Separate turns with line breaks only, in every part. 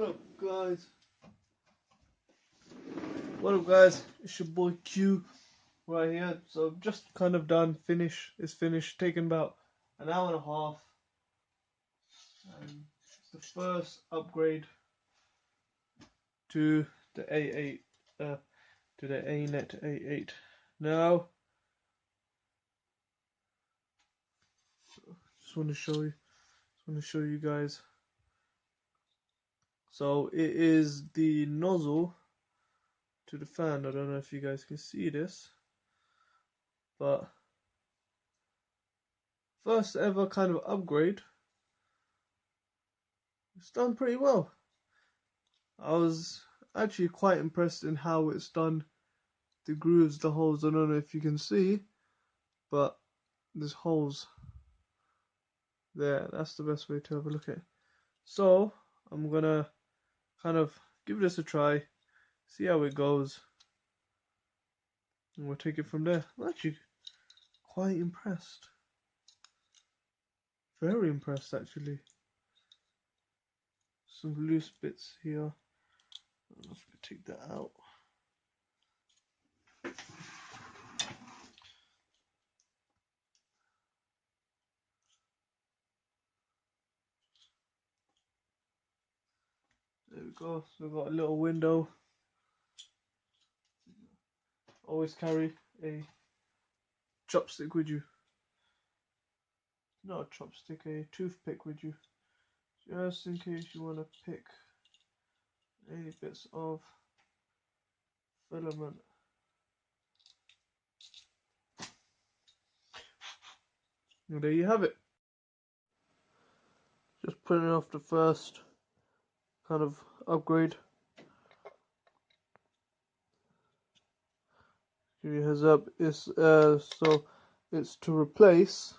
What up, guys? What up, guys? It's your boy Q right here. So just kind of done. It's finished. Taken about an hour and a half. And it's the first upgrade to the A8, to the Anet A8. Now, just want to show you guys. So it is the nozzle to the fan. I don't know if you guys can see this, but first ever kind of upgrade. It's done pretty well. I was actually quite impressed in how it's done. The grooves, the holes, I don't know if you can see, but there's holes there. That's the best way to have a look at it. So I'm gonna kind of give this a try, see how it goes, and we'll take it from there. I'm actually quite impressed. Very impressed, actually. Some loose bits here. I don't know if I can take that out. There we go. So we've got a little window. Always carry a chopstick with you. Not a chopstick, a toothpick with you. Just in case you want to pick any bits of filament. And there you have it. Just putting off the first kind of upgrade. Give you a heads up. So it's to replace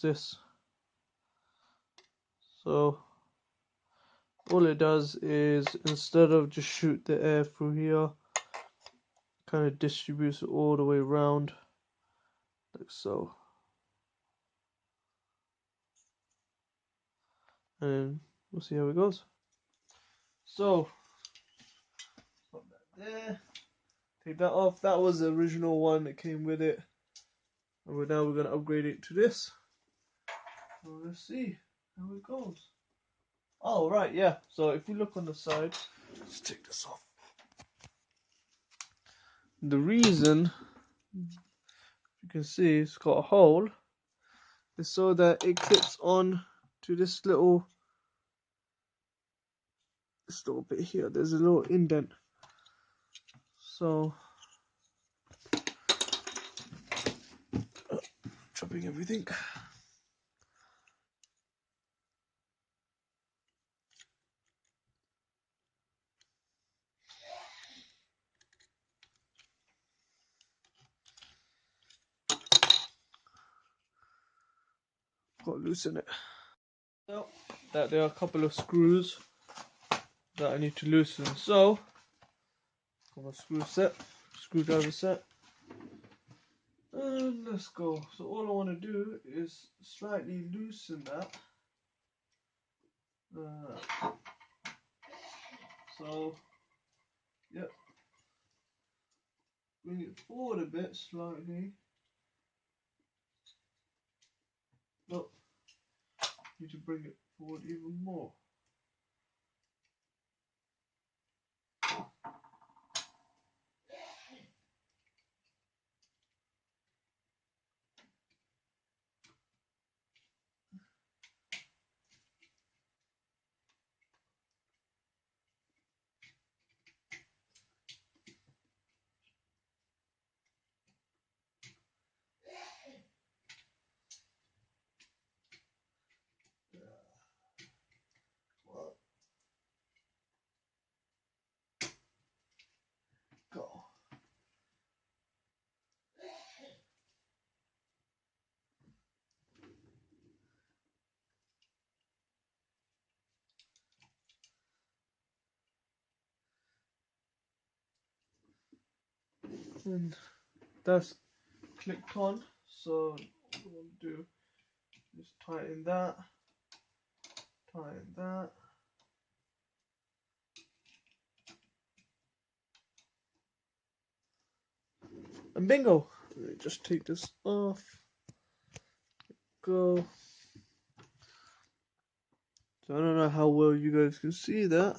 this. So all it does is, instead of just shoot the air through here, kind of distributes it all the way around, like so. And we'll see how it goes. So put that there. Take that off. That was the original one that came with it. And now we're going to upgrade it to this. So let's see how it goes. Oh, right, yeah. So if we look on the side, let's take this off. The reason, you can see it's got a hole, is so that it clips on to this little bit here. There's a little indent. So, chopping everything. Got to loosen it. So, that there are a couple of screws that I need to loosen. So, got my screwdriver set. And let's go. So all I want to do is slightly loosen that. So, yep. Bring it forward a bit slightly. Look, need to bring it forward even more. Go. And that's clicked on. So what we'll do is tighten that, and bingo. Let me just take this off. Go. So I don't know how well you guys can see that,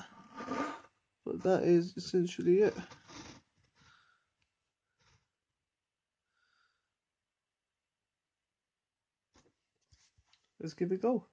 but that is essentially it. Let's give it a go.